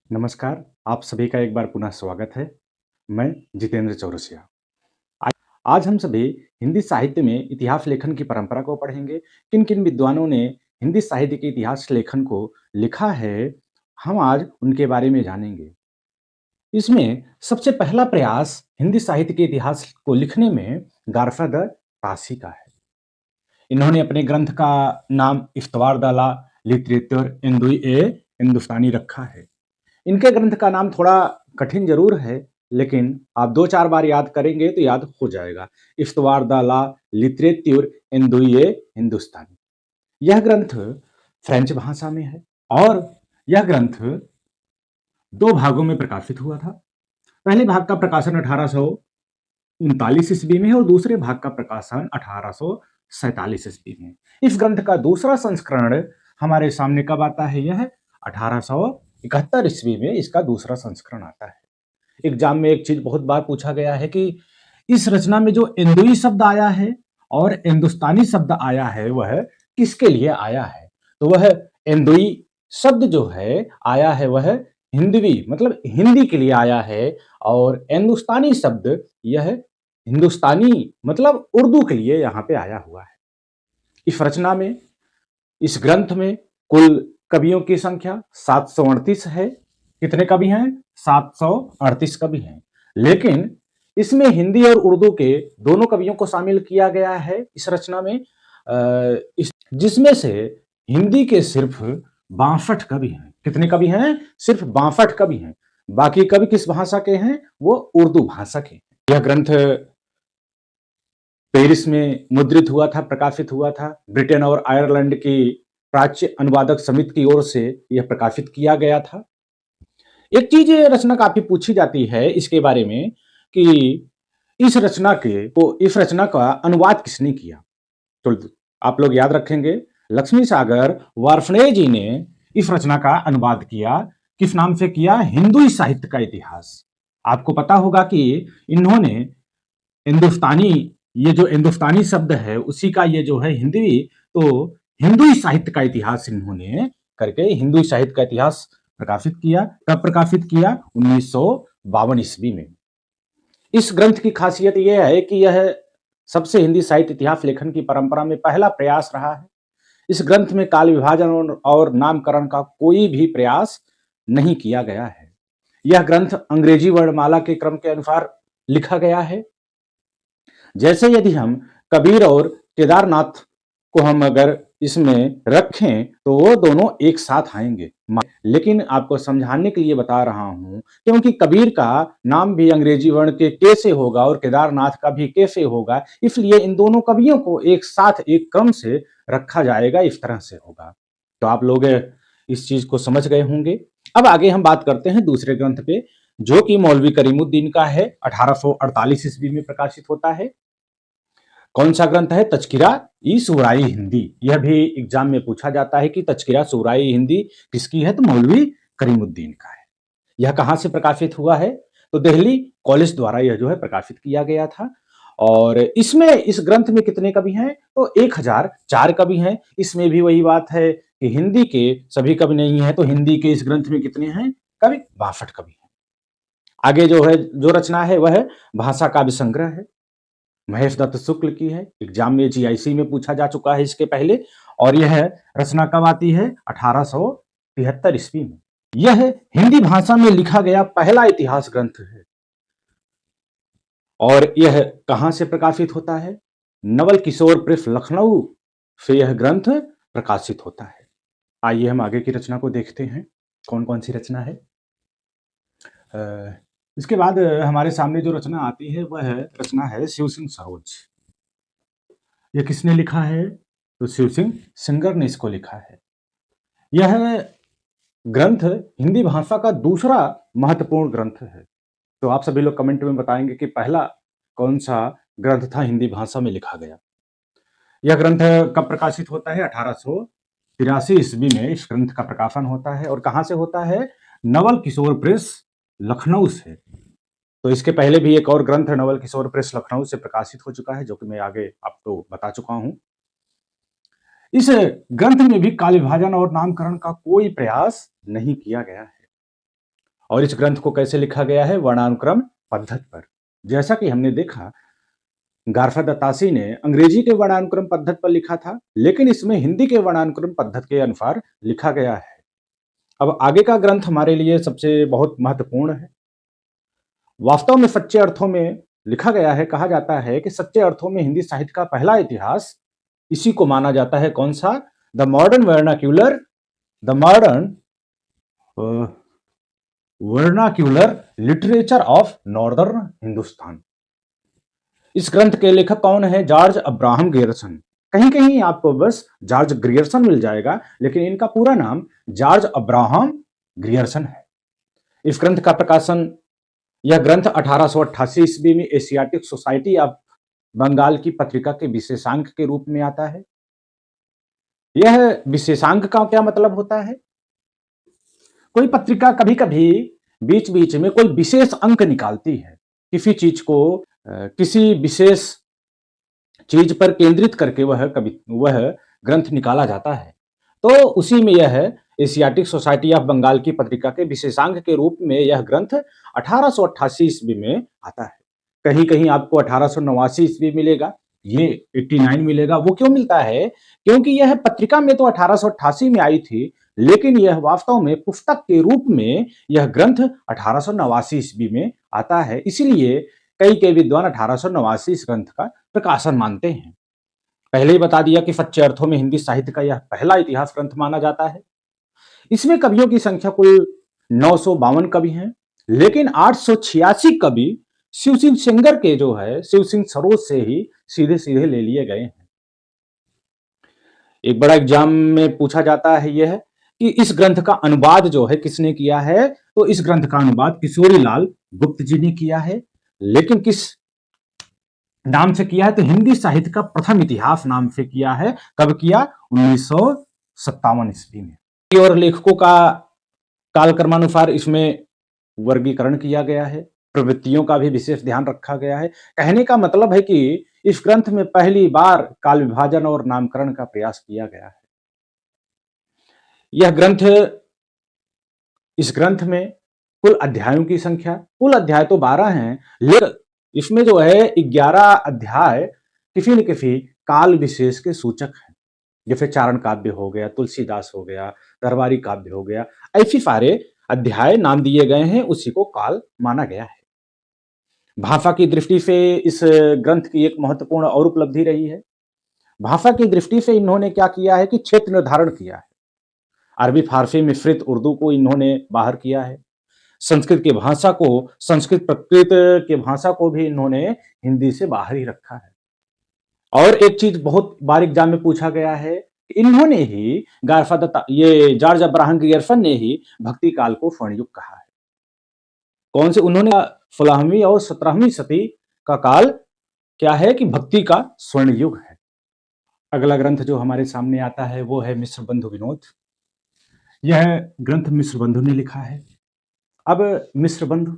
नमस्कार, आप सभी का एक बार पुनः स्वागत है। मैं जितेंद्र चौरसिया। आज आज हम सभी हिंदी साहित्य में इतिहास लेखन की परंपरा को पढ़ेंगे। किन-किन विद्वानों ने हिंदी साहित्य के इतिहास लेखन को लिखा है, हम आज उनके बारे में जानेंगे। इसमें सबसे पहला प्रयास हिंदी साहित्य के इतिहास को लिखने में गारफादर तासी का है। इन्होंने अपने ग्रंथ का नाम इफ्तवार द लिटरेचर इंदुई हिंदुस्तानी रखा है। इनके ग्रंथ का नाम थोड़ा कठिन ज़रूर है, लेकिन आप 2-4 बार याद करेंगे तो याद हो जाएगा। इफ्तवार द लिटरेच्योर एंदोये हिंदुस्तानी। यह ग्रंथ फ्रेंच भाषा में है और यह ग्रंथ 2 भागों में प्रकाशित हुआ था। पहले भाग का प्रकाशन 1839 ईस्वी में है और दूसरे भाग का प्रकाशन 1847 ईस्वी में। इस ग्रंथ का दूसरा संस्करण हमारे सामने कब आता है? यह 1871 ईस्वी में इसका दूसरा संस्करण आता है। एग्जाम में एक चीज बहुत बार पूछा गया है कि इस रचना में जो इंदुई शब्द आया है और हिंदुस्तानी शब्द आया है वह किसके लिए आया है? तो वह इंदुई शब्द जो है आया है वह हिंदवी मतलब हिंदी के लिए आया है और हिंदुस्तानी शब्द यह हिंदुस्तानी मतलब उर्दू के लिए यहाँ पे आया हुआ है। इस रचना में इस ग्रंथ में कुल कवियों की संख्या 738 है। कितने कवि हैं? 738 कवि हैं। लेकिन इसमें हिंदी और उर्दू के दोनों कवियों को शामिल किया गया है इस रचना में, जिसमें से हिंदी के सिर्फ 62 कवि हैं। कितने कवि हैं? सिर्फ 62 कवि हैं। बाकी कवि किस भाषा के हैं? वो उर्दू भाषा के हैं। यह ग्रंथ पेरिस में मुद्रित हुआ था, प्रकाशित हुआ था। ब्रिटेन और आयरलैंड की प्राच्य अनुवादक समिति की ओर से यह प्रकाशित किया गया था। एक चीज रचना काफी पूछी जाती है इसके बारे में कि इस रचना का अनुवाद किसने किया? तो आप लोग याद रखेंगे, लक्ष्मी सागर वार्ष्णेय जी ने इस रचना का अनुवाद किया। किस नाम से किया? हिंदू साहित्य का इतिहास। आपको पता होगा कि इन्होंने हिंदुस्तानी, ये जो हिंदुस्तानी शब्द है उसी का ये जो है हिंदी, तो हिंदू साहित्य का इतिहास इन्होंने करके हिंदू साहित्य का इतिहास प्रकाशित किया। कब प्रकाशित किया? 1952 ईस्वी में। इस ग्रंथ की खासियत यह है कि यह सबसे हिंदी साहित्य इतिहास लेखन की परंपरा में पहला प्रयास रहा है। इस ग्रंथ में काल विभाजन और नामकरण का कोई भी प्रयास नहीं किया गया है। यह ग्रंथ अंग्रेजी वर्णमाला के क्रम के अनुसार लिखा गया है। जैसे यदि हम कबीर और केदारनाथ को हम अगर इसमें रखें तो वो दोनों एक साथ आएंगे, लेकिन आपको समझाने के लिए बता रहा हूं क्योंकि कबीर का नाम भी अंग्रेजी वर्ण के के से होगा और केदारनाथ का भी के से होगा, इसलिए इन दोनों कवियों को एक साथ एक क्रम से रखा जाएगा, इस तरह से होगा। तो आप लोग इस चीज को समझ गए होंगे। अब आगे हम बात करते हैं दूसरे ग्रंथ पे, जो कि मौलवी करीमुद्दीन का है। 1848 ईस्वी में प्रकाशित होता है। कौन सा ग्रंथ है? तज़किरा ई सूराई हिंदी। यह भी एग्जाम में पूछा जाता है कि तज़किरा सूराई हिंदी किसकी है? तो मौलवी करीमुद्दीन का है। यह कहां से प्रकाशित हुआ है? तो दिल्ली कॉलेज द्वारा यह जो है प्रकाशित किया गया था। और इसमें इस ग्रंथ में कितने कवि हैं? तो 1004 कवि हैं। इसमें भी वही बात है कि हिंदी के सभी कवि नहीं है, तो हिंदी के इस ग्रंथ में कितने हैं कवि? 62 कवि हैं। आगे जो है जो रचना है वह भाषा काव्य संग्रह है। महेश दत्त शुक्ल की है। एग्जाम में जीआईसी में पूछा जा चुका है इसके पहले। और यह रचना कब आती है? 1873 ईस्वी में। यह हिंदी भाषा में लिखा गया पहला इतिहास ग्रंथ है। और यह कहां से प्रकाशित होता है? नवल किशोर प्रेस लखनऊ से यह ग्रंथ प्रकाशित होता है। आइए हम आगे की रचना को देखते हैं, कौन कौन सी रचना है। इसके बाद हमारे सामने जो रचना आती है वह रचना है शिव सिंह सरोज। ये किसने लिखा है? तो शिव सिंह सिंगर ने इसको लिखा है। यह ग्रंथ हिंदी भाषा का दूसरा महत्वपूर्ण ग्रंथ है। तो आप सभी लोग कमेंट में बताएंगे कि पहला कौन सा ग्रंथ था हिंदी भाषा में लिखा गया। यह ग्रंथ कब प्रकाशित होता है? 1883 ईस्वी में इस ग्रंथ का प्रकाशन होता है। और कहां से होता है? नवल किशोर प्रेस लखनऊ से। तो इसके पहले भी एक और ग्रंथ नवल किशोर प्रेस लखनऊ से प्रकाशित हो चुका है, जो कि मैं आगे आपको बता चुका हूं। इस ग्रंथ में भी काल विभाजन और नामकरण का कोई प्रयास नहीं किया गया है। और इस ग्रंथ को कैसे लिखा गया है? वर्णानुक्रम पद्धति पर। जैसा कि हमने देखा, गारफा दत्तासी ने अंग्रेजी के वर्णानुक्रम पद्धति पर लिखा था, लेकिन इसमें हिंदी के वर्णानुक्रम पद्धति के अनुसार लिखा गया है। अब आगे का ग्रंथ हमारे लिए सबसे बहुत महत्वपूर्ण है। वास्तव में सच्चे अर्थों में लिखा गया है, कहा जाता है कि सच्चे अर्थों में हिंदी साहित्य का पहला इतिहास इसी को माना जाता है। कौन सा? The modern vernacular, the modern vernacular literature of northern Hindustan. इस ग्रंथ के लेखक कौन है? George Abraham Grierson. कहीं कहीं आपको बस जॉर्ज ग्रियर्सन मिल जाएगा, लेकिन इनका पूरा नाम जॉर्ज अब्राहम ग्रियर्सन है। इस ग्रंथ का प्रकाशन, यह ग्रंथ 1888 ईस्वी में एशियाटिक सोसाइटी ऑफ बंगाल की पत्रिका के विशेषांक के रूप में आता है। यह विशेषांक का क्या मतलब होता है? कोई पत्रिका कभी कभी बीच बीच में कोई विशेष अंक निकालती है, किसी चीज को किसी विशेष चीज पर केंद्रित करके वह ग्रंथ निकाला जाता है। तो उसी में यह एशियाटिक सोसाइटी ऑफ बंगाल की पत्रिका के विशेषांक के रूप में यह ग्रंथ 1888 ईस्वी में आता है। कहीं कहीं आपको 1889 ईस्वी मिलेगा, ये 89 मिलेगा। वो क्यों मिलता है? क्योंकि यह पत्रिका में तो 1888 में आई थी, लेकिन यह वास्तव में पुस्तक के रूप में यह ग्रंथ 1889 ईस्वी में आता है। इसलिए कई विद्वान 1889 इस ग्रंथ का प्रकाशन मानते हैं। पहले ही बता दिया कि सच्चे अर्थों में हिंदी साहित्य का यह पहला इतिहास ग्रंथ माना जाता है। इसमें कवियों की संख्या कुल 952 कवि हैं, लेकिन 886 कवि शिव सिंह सेंगर के जो है शिव सिंह सरोज से ही सीधे सीधे ले लिए गए हैं। एक बड़ा एग्जाम में पूछा जाता है यह कि इस ग्रंथ का अनुवाद जो है किसने किया है? तो इस ग्रंथ का अनुवाद किशोरी लाल गुप्त जी ने किया है। लेकिन किस नाम से किया है? तो हिंदी साहित्य का प्रथम इतिहास नाम से किया है। कब किया? 1957 ईस्वी में। और लेखकों का कालक्रमानुसार इसमें वर्गीकरण किया गया है, प्रवृत्तियों का भी विशेष ध्यान रखा गया है। कहने का मतलब है कि इस ग्रंथ में पहली बार काल विभाजन और नामकरण का प्रयास किया गया है। इस ग्रंथ में कुल अध्यायों की संख्या, कुल अध्याय तो 12 हैं, लेकिन इसमें जो है 11 अध्याय किसी न किसी काल विशेष के सूचक हैं। जैसे चारण काव्य हो गया, तुलसीदास हो गया, दरबारी काव्य हो गया, ऐसे सारे अध्याय नाम दिए गए हैं, उसी को काल माना गया है। भाषा की दृष्टि से इस ग्रंथ की एक महत्वपूर्ण और उपलब्धि रही है। भाषा की दृष्टि से इन्होंने क्या किया है कि क्षेत्र निर्धारण किया है। अरबी फारसी मिश्रित उर्दू को इन्होंने बाहर किया है। संस्कृत की भाषा को, संस्कृत प्रकृत के भाषा को भी इन्होंने हिंदी से बाहर ही रखा है। और एक चीज बहुत बार एग्जाम में पूछा गया है, इन्होंने ही जॉर्ज अब्राहम ग्रियर्सन ने ही भक्ति काल को स्वर्ण युग कहा है। कौन से? उन्होंने 16वीं और 17वीं सदी का काल क्या है कि भक्ति का स्वर्ण युग है। अगला ग्रंथ जो हमारे सामने आता है वो है मिश्र बंधु विनोद। यह ग्रंथ मिश्र बंधु ने लिखा है। अब मिश्र बंधु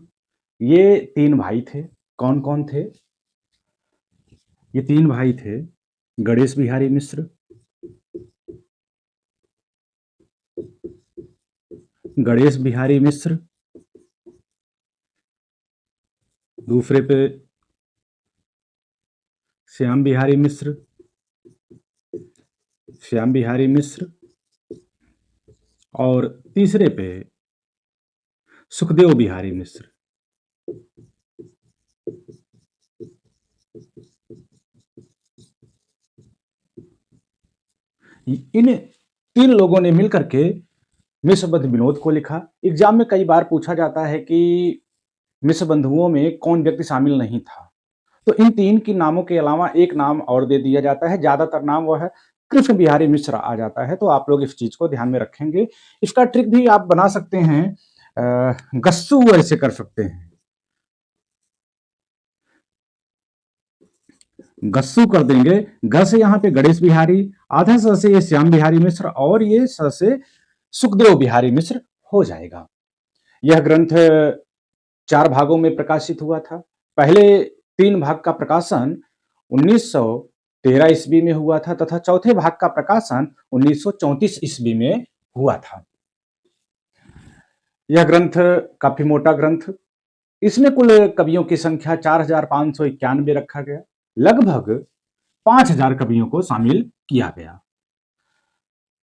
ये 3 भाई थे। कौन कौन थे? ये 3 भाई थे, गणेश बिहारी मिश्र, गणेश बिहारी मिश्र, दूसरे पे श्याम बिहारी मिश्र, श्याम बिहारी मिश्र, और तीसरे पे सुखदेव बिहारी मिश्र। इन 3 लोगों ने मिलकर के मिश्र बंधु विनोद को लिखा। एग्जाम में कई बार पूछा जाता है कि मिश्र बंधुओं में कौन व्यक्ति शामिल नहीं था, तो इन 3 के नामों के अलावा एक नाम और दे दिया जाता है। ज्यादातर नाम वह है कृष्ण बिहारी मिश्र आ जाता है। तो आप लोग इस चीज को ध्यान में रखेंगे। इसका ट्रिक भी आप बना सकते हैं, गस्सू ऐसे कर सकते हैं, गस्सू कर देंगे। ग से यहाँ पे गणेश बिहारी, आधा स से ये श्याम बिहारी मिश्र, और ये स से सुखदेव बिहारी मिश्र हो जाएगा। यह ग्रंथ 4 भागों में प्रकाशित हुआ था। पहले 3 भाग का प्रकाशन 1913 ईस्वी में हुआ था तथा चौथे भाग का प्रकाशन 1934 ईस्वी में हुआ था। यह ग्रंथ काफी मोटा ग्रंथ, इसमें कुल कवियों की संख्या 4591 रखा गया। लगभग 5000 कवियों को शामिल किया गया।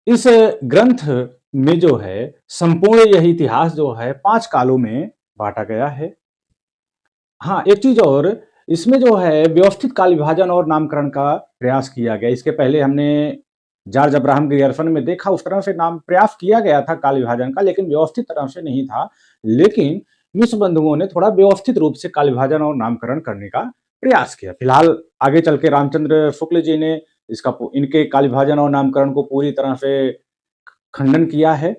इस ग्रंथ में जो है संपूर्ण यह इतिहास जो है 5 कालों में बांटा गया है। हाँ, एक चीज और, इसमें जो है व्यवस्थित काल विभाजन और नामकरण का प्रयास किया गया। इसके पहले हमने जॉर्ज अब्राहम ग्रियर्सन में देखा, उस तरह से नाम प्रयास किया गया था काल विभाजन का, लेकिन व्यवस्थित तरह से नहीं था। लेकिन मिश्र बंधुओं ने थोड़ा व्यवस्थित रूप से काल विभाजन और नामकरण करने का प्रयास किया। फिलहाल आगे चल के रामचंद्र शुक्ल जी ने इनके काल विभाजन और नामकरण को पूरी तरह से खंडन किया है,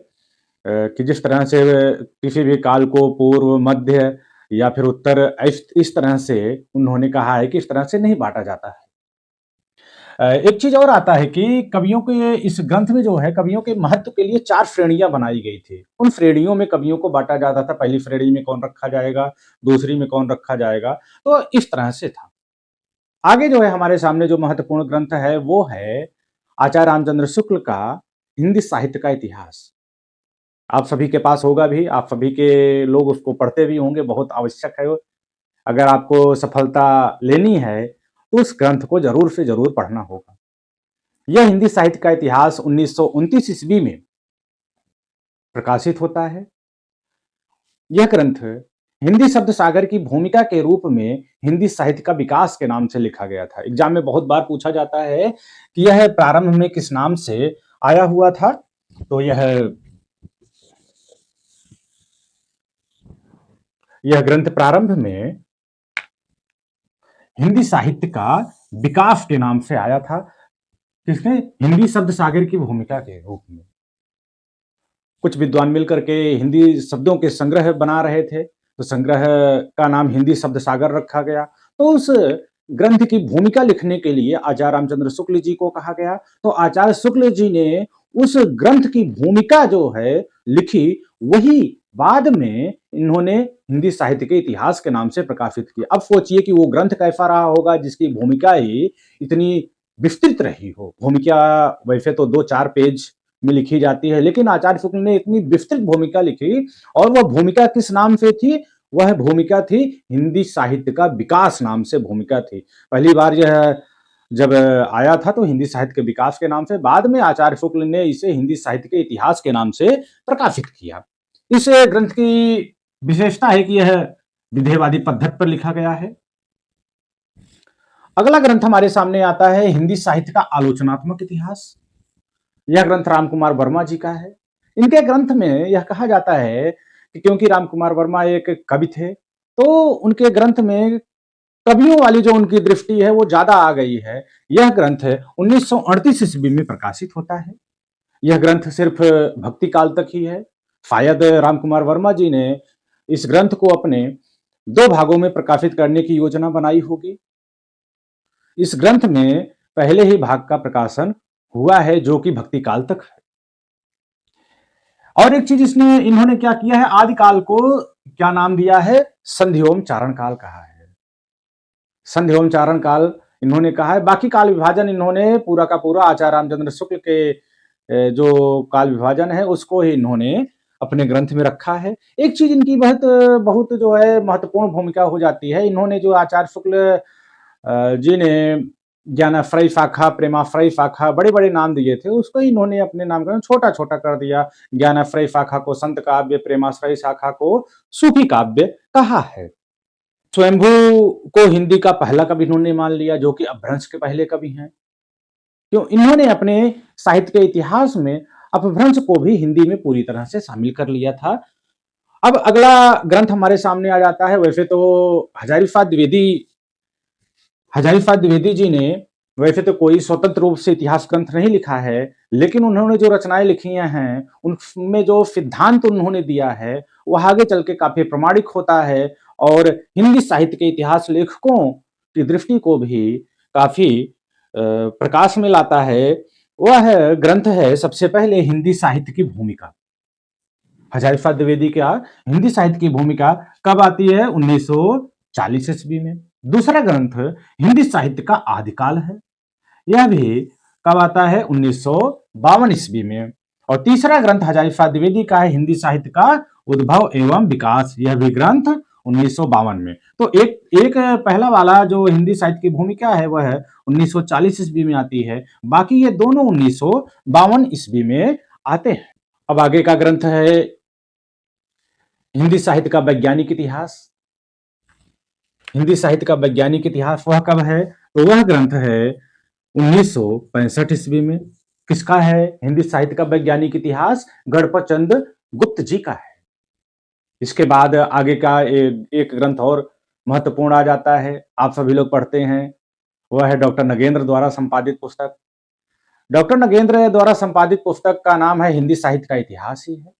कि जिस तरह से किसी भी काल को पूर्व, मध्य या फिर उत्तर, इस तरह से उन्होंने कहा है कि इस तरह से नहीं बांटा जाता है। एक चीज और आता है कि कवियों के इस ग्रंथ में जो है कवियों के महत्व के लिए 4 श्रेणियां बनाई गई थी। उन श्रेणियों में कवियों को बांटा जाता था, पहली श्रेणी में कौन रखा जाएगा, दूसरी में कौन रखा जाएगा, तो इस तरह से था। आगे जो है हमारे सामने जो महत्वपूर्ण ग्रंथ है वो है आचार्य रामचंद्र शुक्ल का हिंदी साहित्य का इतिहास। आप सभी के पास होगा भी, आप सभी के लोग उसको पढ़ते भी होंगे, बहुत आवश्यक है। अगर आपको सफलता लेनी है तो उस ग्रंथ को जरूर से जरूर पढ़ना होगा। यह हिंदी साहित्य का इतिहास 1929 ईस्वी में प्रकाशित होता है। यह ग्रंथ हिंदी शब्द सागर की भूमिका के रूप में हिंदी साहित्य का विकास के नाम से लिखा गया था। एग्जाम में बहुत बार पूछा जाता है कि यह प्रारंभ में किस नाम से आया हुआ था, तो यह ग्रंथ प्रारंभ में हिंदी साहित्य का विकास के नाम से आया था। किसने? हिंदी शब्द सागर की भूमिका के रूप में। कुछ विद्वान मिलकर के हिंदी शब्दों के संग्रह बना रहे थे, तो संग्रह का नाम हिंदी शब्द सागर रखा गया। तो उस ग्रंथ की भूमिका लिखने के लिए आचार्य रामचंद्र शुक्ल जी को कहा गया। तो आचार्य शुक्ल जी ने उस ग्रंथ की भूमिका जो है लिखी, वही बाद में इन्होंने हिंदी साहित्य के इतिहास के नाम से प्रकाशित किया। अब सोचिए कि वो ग्रंथ कैसा रहा होगा जिसकी भूमिका ही इतनी विस्तृत रही हो। भूमिका वैसे तो 2-4 पेज में लिखी जाती है, लेकिन आचार्य शुक्ल ने इतनी विस्तृत भूमिका लिखी, और वह भूमिका किस नाम से थी? वह भूमिका थी हिंदी साहित्य का विकास नाम से भूमिका थी। पहली बार यह जब आया था तो हिंदी साहित्य के विकास के नाम से, बाद में आचार्य शुक्ल ने इसे हिंदी साहित्य के इतिहास के नाम से प्रकाशित किया। इस ग्रंथ की विशेषता है कि यह विधेयवादी पद्धति पर लिखा गया है। अगला ग्रंथ हमारे सामने आता है हिंदी साहित्य का आलोचनात्मक इतिहास। यह ग्रंथ रामकुमार वर्मा जी का है। इनके ग्रंथ में यह कहा जाता है कि क्योंकि रामकुमार वर्मा एक कवि थे, तो उनके ग्रंथ में कवियों वाली जो उनकी दृष्टि है वो ज्यादा आ गई है। यह ग्रंथ 1938 ईस्वी में प्रकाशित होता है। यह ग्रंथ सिर्फ भक्ति काल तक ही है। शायद रामकुमार वर्मा जी ने इस ग्रंथ को अपने 2 भागों में प्रकाशित करने की योजना बनाई होगी। इस ग्रंथ में पहले ही भाग का प्रकाशन हुआ है जो कि भक्ति काल तक है। और एक चीज इन्होंने क्या किया है, आदिकाल को क्या नाम दिया है? संध्योम चारण काल कहा है। संध्योम चारण काल इन्होंने कहा है। बाकी काल विभाजन इन्होंने पूरा का पूरा आचार्य रामचंद्र शुक्ल के जो काल विभाजन है उसको ही इन्होंने अपने ग्रंथ में रखा है। एक चीज इनकी बहुत जो है महत्वपूर्ण भूमिका हो जाती है। इन्होंने जो आचार्य शुक्ल जी ने ज्ञानाश्रय शाखा, प्रेमाश्रय शाखा, बड़े बड़े नाम दिए थे, उसको इन्होंने अपने नामकरण छोटा छोटा कर दिया। ज्ञानाश्रय शाखा को संत काव्य, प्रेमाश्रय शाखा को सूफी काव्य कहा है। स्वयंभू को हिंदी का पहला कवि इन्होंने मान लिया, जो कि अपभ्रंश के पहले कवि हैं। क्यों? इन्होंने अपने साहित्य के इतिहास में अपभ्रंश को भी हिंदी में पूरी तरह से शामिल कर लिया था। अब अगला ग्रंथ हमारे सामने आ जाता है। वैसे तो हजारीफा द्विवेदी जी ने वैसे तो कोई स्वतंत्र रूप से इतिहास ग्रंथ नहीं लिखा है, लेकिन उन्होंने जो रचनाएं लिखी हैं उनमें जो सिद्धांत उन्होंने दिया है वह आगे चल के काफी प्रमाणिक होता है, और हिंदी साहित्य के इतिहास लेखकों की दृष्टि को भी काफी प्रकाश में लाता है। वह ग्रंथ है सबसे पहले हिंदी साहित्य की भूमिका। हजारीफा द्विवेदी का हिंदी साहित्य की भूमिका कब आती है? 1940 ईस्वी में। दूसरा ग्रंथ हिंदी साहित्य का आदिकाल है। यह भी कब आता है? 1952 ईस्वी में। और तीसरा ग्रंथ हजारीफा द्विवेदी का है हिंदी साहित्य का उद्भव एवं विकास, यह भी ग्रंथ 1952 में। तो एक पहला वाला जो हिंदी साहित्य की भूमिका है वह 1940 ईस्वी में आती है, बाकी ये दोनों 1952 ईस्वी में आते हैं। अब आगे का ग्रंथ है हिंदी साहित्य का वैज्ञानिक इतिहास। हिंदी साहित्य का वैज्ञानिक इतिहास वह कब है? तो वह ग्रंथ है 1965 ईस्वी में। किसका है हिंदी साहित्य का वैज्ञानिक इतिहास? गणपत चंद गुप्त जी का है। इसके बाद आगे का एक ग्रंथ और महत्वपूर्ण आ जाता है, आप सभी लोग पढ़ते हैं, वह है डॉक्टर नगेंद्र द्वारा संपादित पुस्तक। डॉक्टर नगेंद्र द्वारा संपादित पुस्तक का नाम है हिंदी साहित्य का इतिहास ही है।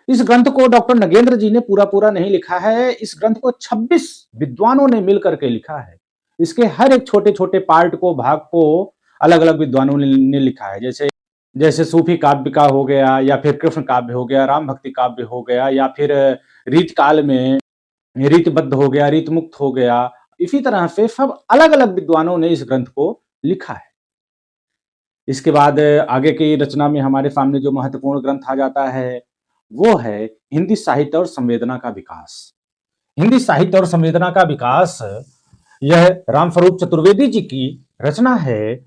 इस ग्रंथ को डॉक्टर नगेंद्र जी ने पूरा नहीं लिखा है, इस ग्रंथ को 26 विद्वानों ने मिलकर के लिखा है। इसके हर एक छोटे छोटे पार्ट को, भाग को अलग अलग विद्वानों ने लिखा है। जैसे सूफी काव्य का हो गया, या फिर कृष्ण काव्य हो गया, राम भक्ति काव्य हो गया, या फिर रीत काल में रीतबद्ध हो गया, रीत मुक्त हो गया। इसी तरह से सब अलग अलग विद्वानों ने इस ग्रंथ को लिखा है। इसके बाद आगे की रचना में हमारे सामने जो महत्वपूर्ण ग्रंथ आ जाता है वो है हिंदी साहित्य और संवेदना का विकास। हिंदी साहित्य और संवेदना का विकास, यह रामस्वरूप चतुर्वेदी जी की रचना है,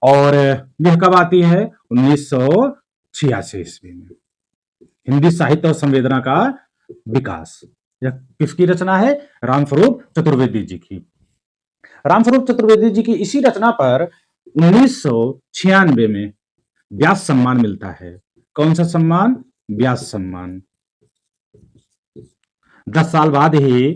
और यह कब आती है? 1986 ईस्वी में। हिंदी साहित्य और संवेदना का विकास, यह किसकी रचना है? रामस्वरूप चतुर्वेदी जी की। रामस्वरूप चतुर्वेदी जी की इसी रचना पर 1996 में व्यास सम्मान मिलता है। कौन सा सम्मान? व्यास सम्मान। 10 साल बाद ही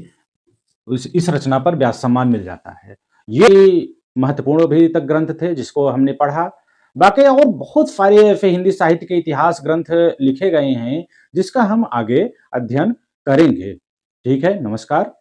इस रचना पर व्यास सम्मान मिल जाता है। ये महत्वपूर्ण भी तक ग्रंथ थे जिसको हमने पढ़ा। बाकी और बहुत सारे ऐसे हिंदी साहित्य के इतिहास ग्रंथ लिखे गए हैं जिसका हम आगे अध्ययन करेंगे। ठीक है, नमस्कार।